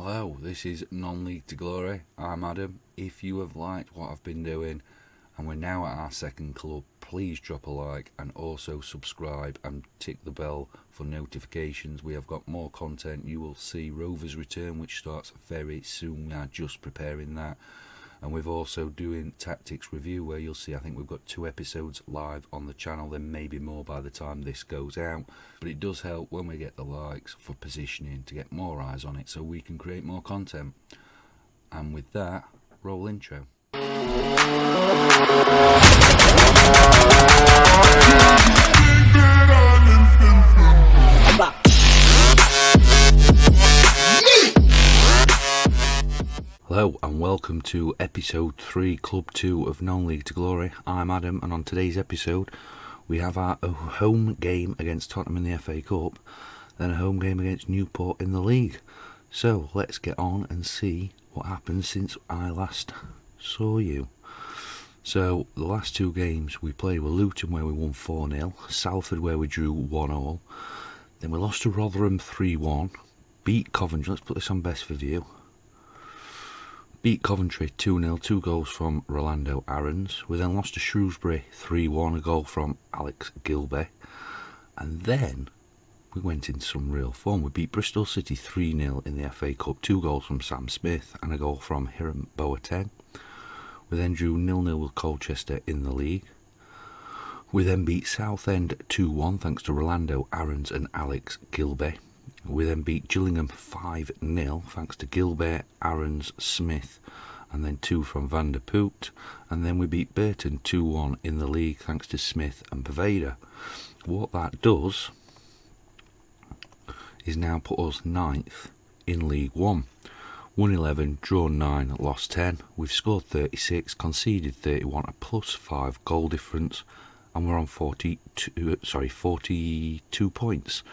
Hello, this is Non-League to Glory. I'm Adam. If you have liked what I've been doing and we're now at our second club, please drop a like and also subscribe and tick the bell for notifications. We have got more content. You will see Rovers Return, which starts very soon. We are just preparing that. And we're also doing Tactics Review, where you'll see, I think we've got 2 episodes live on the channel. There may be more by the time this goes out. But it does help when we get the likes for positioning to get more eyes on it so we can create more content. And with that, roll intro. Hello and welcome to episode 3, Club 2 of Non-League to Glory. I'm Adam, and on today's episode we have our home game against Tottenham in the FA Cup, then a home game against Newport in the league. So let's get on and see what happened since I last saw you. So the last 2 games we played were Luton, where we won 4-0, Salford, where we drew 1-1, then we lost to Rotherham 3-1, beat Coventry, let's put this on best for view. Beat Coventry 2-0, 2 goals from Rolando Aarons. We then lost to Shrewsbury 3-1, a goal from Alex Gilbey. And then we went in some real form. We beat Bristol City 3-0 in the FA Cup, 2 goals from Sam Smith and a goal from Hiram Boateng. We then drew 0-0 with Colchester in the league. We then beat Southend 2-1 thanks to Rolando Aarons and Alex Gilbey. We then beat Gillingham 5-0 thanks to Gilbert, Aarons, Smith and then 2 from Van der Poot. And then we beat Burton 2-1 in the league thanks to Smith and Paveda. What that does is now put us 9th in League 1. Won 11, drawn 9, lost 10. We've scored 36, conceded 31, a +5 goal difference. And we're on 42 points.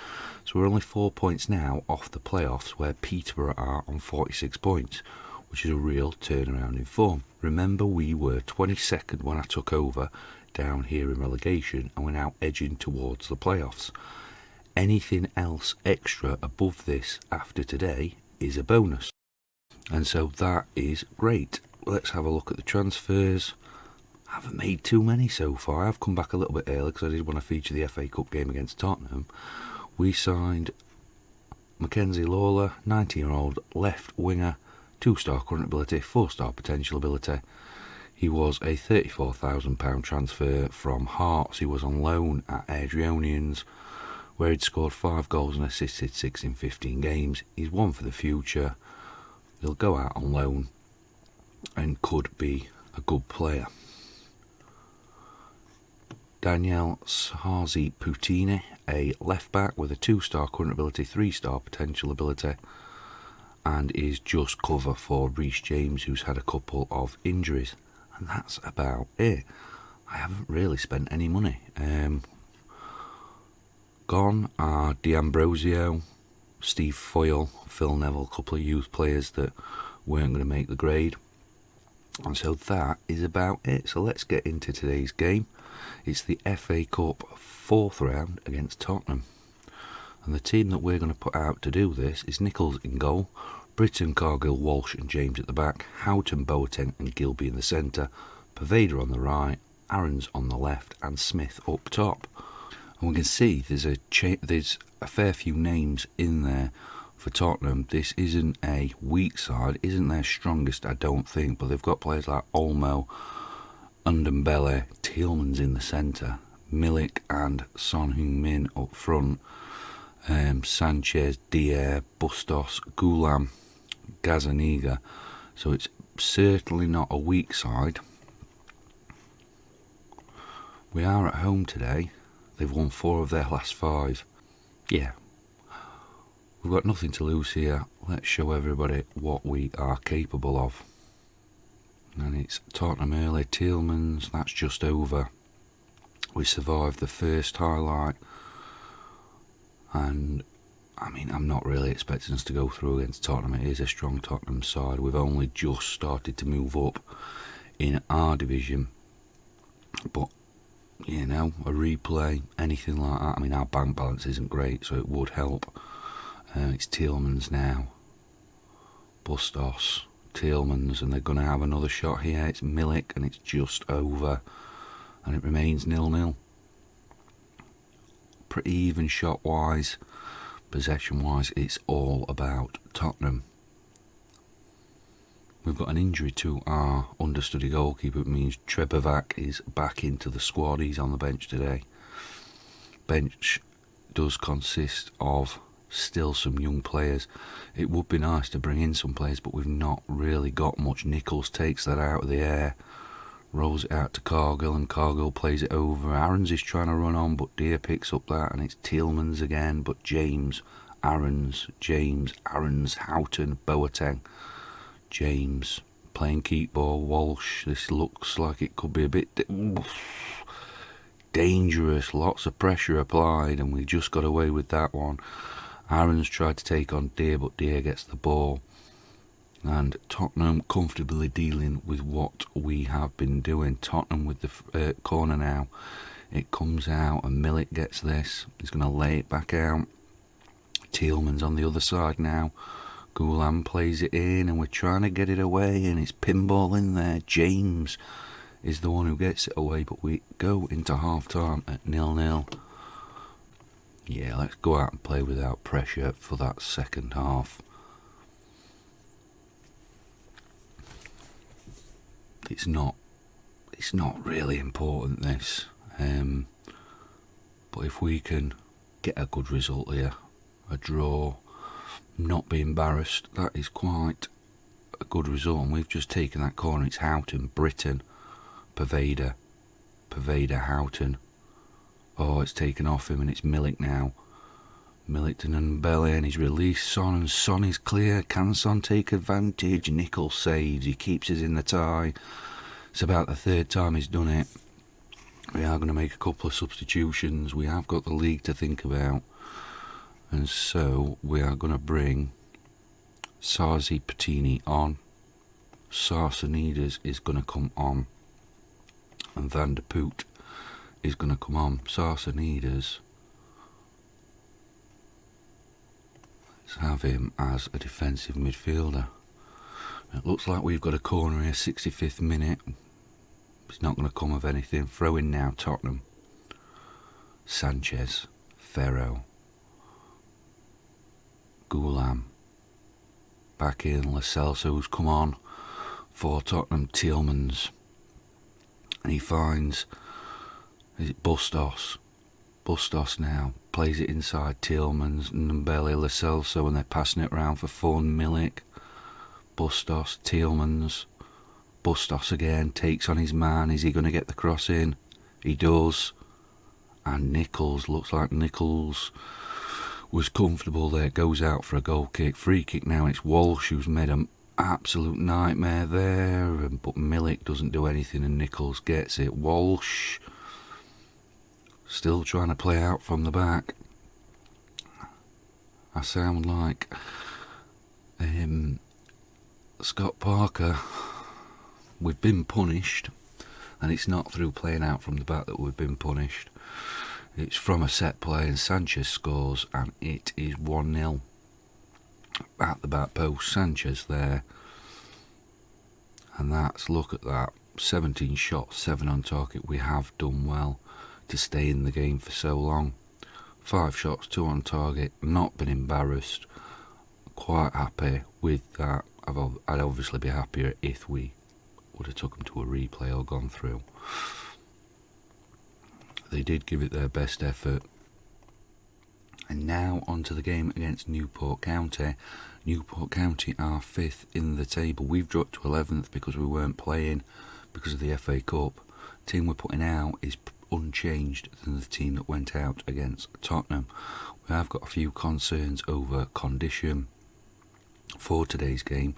So we're only 4 points now off the playoffs, where Peterborough are on 46 points, which is a real turnaround in form. Remember, we were 22nd when I took over down here in relegation, and we're now edging towards the playoffs. Anything else extra above this after today is a bonus. And so that is great. Let's have a look at the transfers. I haven't made too many so far. I've come back a little bit early because I did want to feature the FA Cup game against Tottenham. We signed Mackenzie Lawler, 19-year-old left winger, 2-star current ability, 4-star potential ability. He was a £34,000 transfer from Hearts. He was on loan at Adrionians, where he'd scored 5 goals and assisted 6 in 15 games. He's one for the future. He'll go out on loan and could be a good player. Daniel Sarzi Putini, a left-back with a 2-star current ability, 3-star potential ability, and is just cover for Reece James, who's had a couple of injuries. And that's about it. I haven't really spent any money. Gone are D'Ambrosio, Steve Foyle, Phil Neville, a couple of youth players that weren't going to make the grade. And so that is about it. So let's get into today's game. It's the FA Cup 4th round against Tottenham. And the team that we're going to put out to do this is Nichols in goal, Britton, Cargill, Walsh and James at the back, Houghton, Boateng and Gilbey in the centre, Paveda on the right, Aarons on the left and Smith up top. And we can see there's a fair few names in there for Tottenham. This isn't a weak side, isn't their strongest, I don't think, but they've got players like Olmo, Ndombele, Tielemans in the centre, Milik and Son Heung-min up front, Sanchez, Dier, Bustos, Gulam, Gazzaniga. So it's certainly not a weak side. We are at home today. They've won 4 of their last 5. Yeah, we've got nothing to lose here. Let's show everybody what we are capable of. And it's Tottenham early, Tielemans, that's just over. We survived the first highlight. And, I mean, I'm not really expecting us to go through against Tottenham. It is a strong Tottenham side. We've only just started to move up in our division. But, you know, a replay, anything like that. I mean, our bank balance isn't great, so it would help. It's Tielemans now. Bustos, Tielemans, and they're going to have another shot here. It's Milik, and it's just over, and it remains 0-0. Pretty even shot wise, possession wise, it's all about Tottenham. We've got an injury to our understudy goalkeeper. It means Trebovac is back into the squad. He's on the bench today. Bench does consist of still some young players. It would be nice to bring in some players, but we've not really got much. Nichols takes that out of the air, rolls it out to Cargill, and Cargill plays it over. Aarons is trying to run on, but Deer picks up that, and it's Tielemans again, but James, Aarons, Houghton, Boateng, James playing keep ball, Walsh. This looks like it could be a bit dangerous, lots of pressure applied, and we just got away with that one. Aarons tried to take on Deer, but Deer gets the ball, and Tottenham comfortably dealing with what we have been doing. Tottenham with the corner now. It comes out, and Milik gets this. He's going to lay it back out. Tielemans on the other side now. Gulam plays it in, and we're trying to get it away, and it's pinball in there. James is the one who gets it away, but we go into half-time at 0-0. Yeah, let's go out and play without pressure for that second half. It's not really important, this. But if we can get a good result here, a draw, not be embarrassed, that is quite a good result. And we've just taken that corner. It's Houghton, Britton, Pervader, Houghton. Oh, it's taken off him, and it's Milik now. Milik to Nbele, and he's released Son, and Son is clear. Can Son take advantage? Nichols saves. He keeps us in the tie. It's about the third time he's done it. We are going to make a couple of substitutions. We have got the league to think about. And so we are going to bring Sarzi Patini on. Sarsenides is going to come on. And Van der Poot is going to come on. Sarsenides, let's have him as a defensive midfielder. It looks like we've got a corner here, 65th minute. It's not going to come of anything. Throw in now, Tottenham. Sanchez, Ferro, Gulam, back in. Lo Celso's come on for Tottenham. Tielemans, and he finds, is it Bustos? Bustos now plays it inside. Tielemans, Nbele, Lo Celso, and they're passing it around for fun. Milik, Bustos, Tielemans, Bustos again, takes on his man. Is he going to get the cross in? He does. And Nichols, looks like Nichols was comfortable there, goes out for a goal kick. Free kick now, it's Walsh who's made an absolute nightmare there, but Milik doesn't do anything, and Nichols gets it. Walsh still trying to play out from the back. I sound like Scott Parker. We've been punished, and it's not through playing out from the back that we've been punished. It's from a set play, and Sanchez scores, and it is 1-0 at the back post. Sanchez there, and that's, look at that, 17 shots, 7 on target. We have done well to stay in the game for so long. 5 shots, 2 on target, not been embarrassed. Quite happy with that. I'd obviously be happier if we would have took them to a replay or gone through. They did give it their best effort. And now on to the game against Newport County. Newport County are 5th in the table. We've dropped to 11th because we weren't playing because of the FA Cup. The team we're putting out is unchanged than the team that went out against Tottenham. We have got a few concerns over condition for today's game,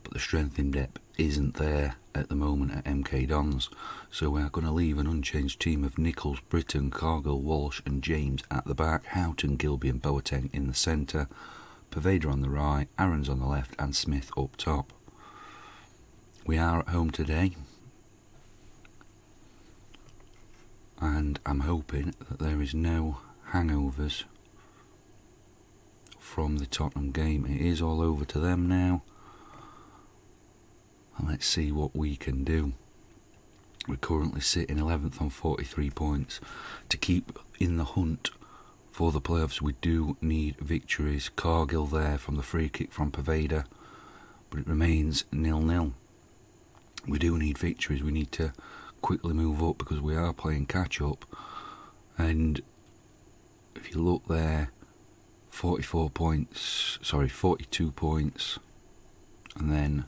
but the strength in depth isn't there at the moment at MK Dons, so we are going to leave an unchanged team of Nichols, Britton, Cargill, Walsh and James at the back, Houghton, Gilby and Boateng in the centre, Pervader on the right, Aarons on the left and Smith up top. We are at home today, and I'm hoping that there is no hangovers from the Tottenham game. It is all over to them now. And let's see what we can do. We're currently sitting 11th on 43 points. To keep in the hunt for the playoffs, we do need victories. Cargill there from the free kick from Poveda, but it remains 0-0. We do need victories. We need to quickly move up because we are playing catch up. And if you look there, 42 points, and then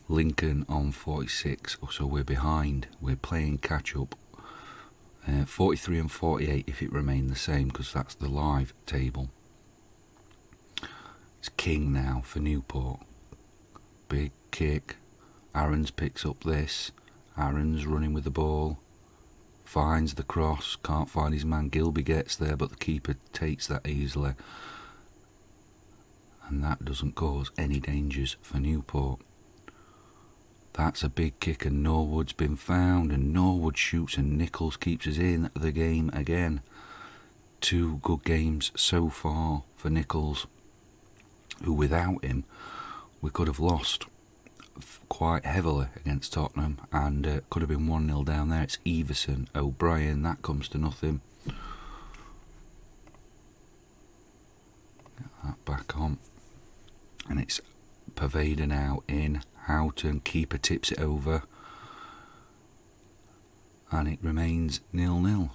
Lincoln on 46, so we're behind. We're playing catch up. 43 and 48 if it remained the same, because that's the live table. It's King now for Newport. Big kick. Aarons picks up this. Aarons running with the ball. Finds the cross. Can't find his man. Gilby gets there, but the keeper takes that easily. And that doesn't cause any dangers for Newport. That's a big kick, and Norwood's been found, and Norwood shoots, and Nichols keeps us in the game again. 2 good games so far for Nichols, who without him we could have lost quite heavily against Tottenham, and could have been 1-0 down there. It's Everson, O'Brien, that comes to nothing. Get that back on, and it's Poveda now in. Houghton, keeper tips it over, and it remains 0-0.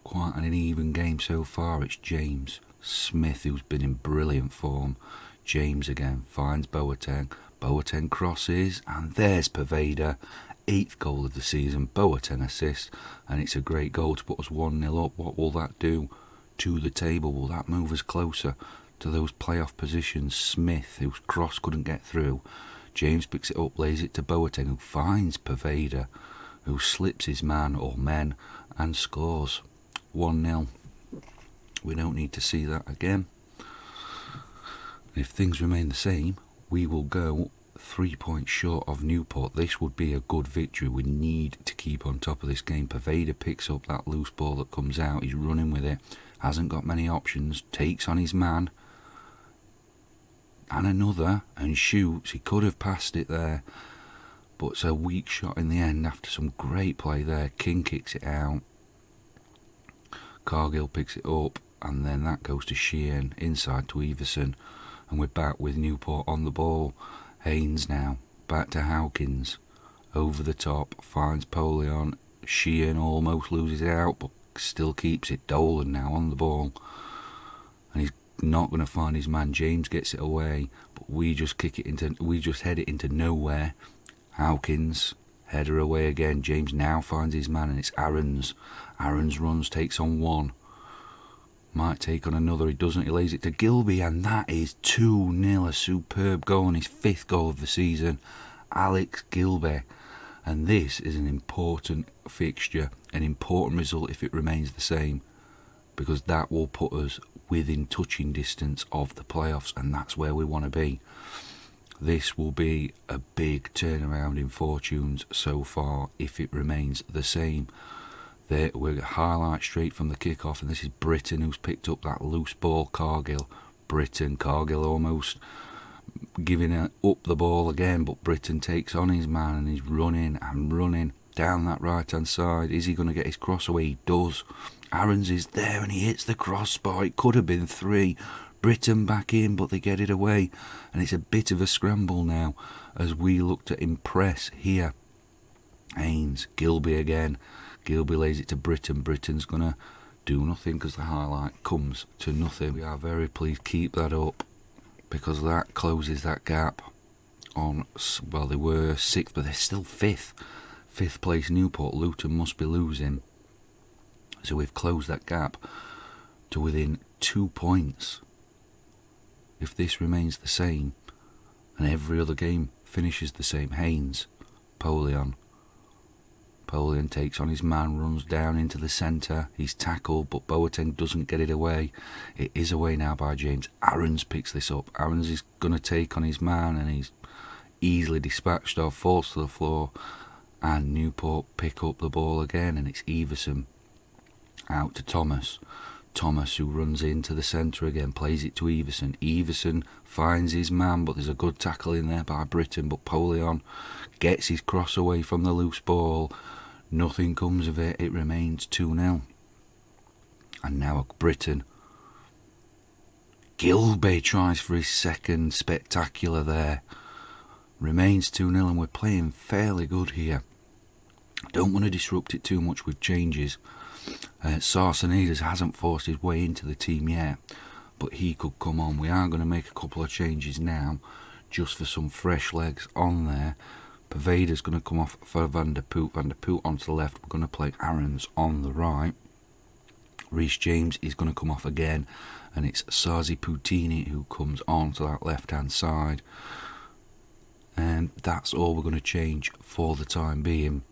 Quite an even game so far. It's James Smith who's been in brilliant form. James again finds Boateng. Boateng crosses, and there's Poveda. 8th goal of the season. Boateng assist, and it's a great goal to put us 1-0 up. What will that do to the table? Will that move us closer to those playoff positions? Smith, whose cross couldn't get through. James picks it up, lays it to Boateng, who finds Poveda, who slips his man or men and scores 1-0. We don't need to see that again. If things remain the same, we will go 3 points short of Newport. This would be a good victory. We need to keep on top of this game. Poveda picks up that loose ball that comes out. He's running with it. Hasn't got many options. Takes on his man. And another, and shoots. He could have passed it there, but it's a weak shot in the end after some great play there. King kicks it out. Cargill picks it up, and then that goes to Sheehan, inside to Everson, and we're back with Newport on the ball. Haynes now, back to Hawkins, over the top, finds Polion. Sheehan almost loses it out, but still keeps it. Dolan now on the ball, and he's not going to find his man. James gets it away, but we just head it into nowhere. Hawkins, header away again. James now finds his man, and it's Aarons. Aarons runs, takes on one. Might take on another. He doesn't. He lays it to Gilby, and that is 2-0. A superb goal, and his 5th goal of the season. Alex Gilby. And this is an important fixture, an important result if it remains the same, because that will put us within touching distance of the playoffs, and that's where we want to be. This will be a big turnaround in fortunes so far if it remains the same. There we're highlight straight from the kick-off, and this is Britton who's picked up that loose ball. Cargill almost giving up the ball again, but Britton takes on his man, and he's running down that right hand side. Is he going to get his cross away? He does. Aarons is there, and he hits the crossbar. It could have been 3. Britton back in, but they get it away, and it's a bit of a scramble now as we look to impress here. Haynes, Gilby again. Gilby lays it to Britton. Britton's going to do nothing because the highlight comes to nothing. We are very pleased. Keep that up, because that closes that gap on, well, they were 6th, but they're still 5th. 5th place Newport. Luton must be losing. So we've closed that gap to within 2 points. If this remains the same, and every other game finishes the same. Haynes, Polion takes on his man, runs down into the centre. He's tackled, but Boateng doesn't get it away. It is away now by James. Aarons picks this up. Aarons is going to take on his man, and he's easily dispatched of, falls to the floor, and Newport pick up the ball again, and it's Everson out to Thomas. Thomas, who runs into the centre again, plays it to Everson. Everson finds his man, but there's a good tackle in there by Britton, but Polion gets his cross away from the loose ball. Nothing comes of it. It remains 2-0. And now Britton. Gilbey tries for his second spectacular there. Remains 2-0, and we're playing fairly good here. Don't want to disrupt it too much with changes. Sarsenides hasn't forced his way into the team yet, but he could come on. We are going to make a couple of changes now, just for some fresh legs on there. Pervader's going to come off for Van der Poot. Van der Poot onto the left. We're going to play Aarons on the right. Reece James is going to come off again, and it's Sarzi Poutini who comes on to that left-hand side. And that's all we're going to change for the time being,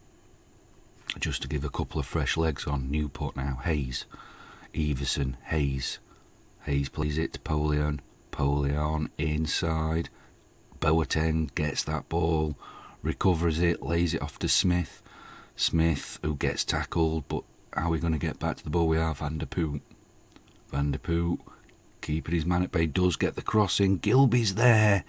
just to give a couple of fresh legs on. Newport now. Hayes, Everson, Hayes. Hayes plays it to Polion. Polion inside. Boateng gets that ball, recovers it, lays it off to Smith. Smith, who gets tackled, but how are we going to get back to the ball? We are Van der Poot. Van der Poot, keeping his man at bay, does get the crossing. Gilbey's there,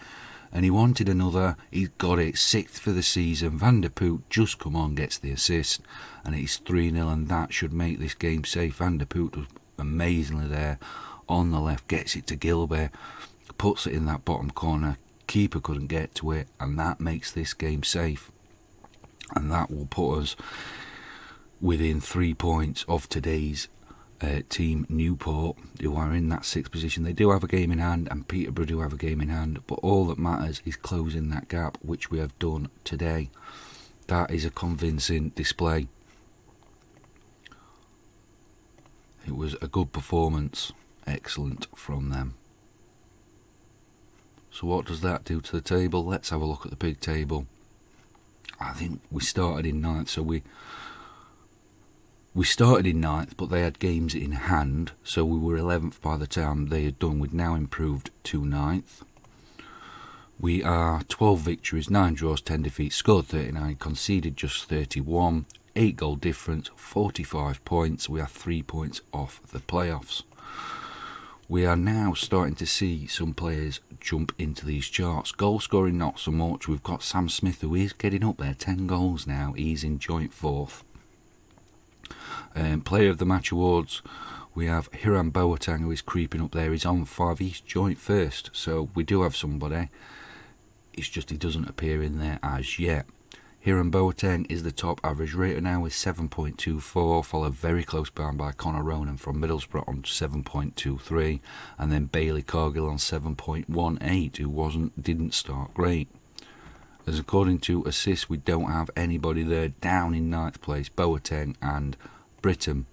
and he wanted another. He's got it, 6th for the season. Van der Poot just come on, gets the assist, and it's 3-0, and that should make this game safe. Van der Poot was amazingly there on the left, gets it to Gilbey, puts it in that bottom corner. Keeper couldn't get to it, and that makes this game safe. And that will put us within 3 points of today's team, Newport, who are in that 6th position. They do have a game in hand, and Peterborough do have a game in hand, but all that matters is closing that gap, which we have done today. That is a convincing display. It was a good performance, excellent from them. So what does that do to the table? Let's have a look at the big table. I think we started in 9th, so we started in 9th, but they had games in hand, so we were 11th by the time they had done. We'd now improved to 9th. We are 12 victories, 9 draws, 10 defeats, scored 39, conceded just 31, 8 goal difference, 45 points. We are 3 points off the playoffs. We are now starting to see some players jump into these charts. Goal scoring not so much. We've got Sam Smith, who is getting up there, 10 goals now. He's in joint 4th. Player of the Match awards, we have Hiram Boateng, who is creeping up there. He's on 5. He's joint 1st, so we do have somebody. It's just he doesn't appear in there as yet. Hiram Boateng is the top average rater now with 7.24, followed very close behind by Connor Ronan from Middlesbrough on 7.23, and then Bailey Cargill on 7.18, who didn't start great. As according to assists, we don't have anybody there. Down in 9th place, Boateng and Britton.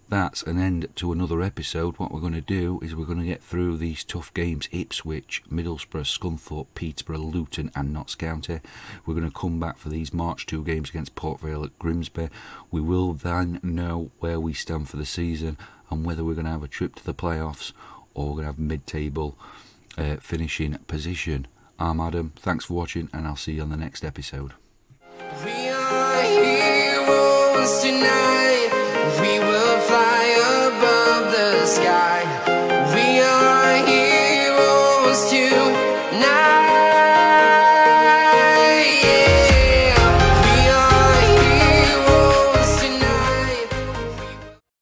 That's an end to another episode. What we're going to do is we're going to get through these tough games: Ipswich, Middlesbrough, Scunthorpe, Peterborough, Luton and Notts County. We're going to come back for these March 2 games against Port Vale at Grimsby. We will then know where we stand for the season and whether we're going to have a trip to the playoffs or we're going to have mid-table finishing position. I'm Adam, thanks for watching, and I'll see you on the next episode. We are heroes tonight. We will fly above the sky.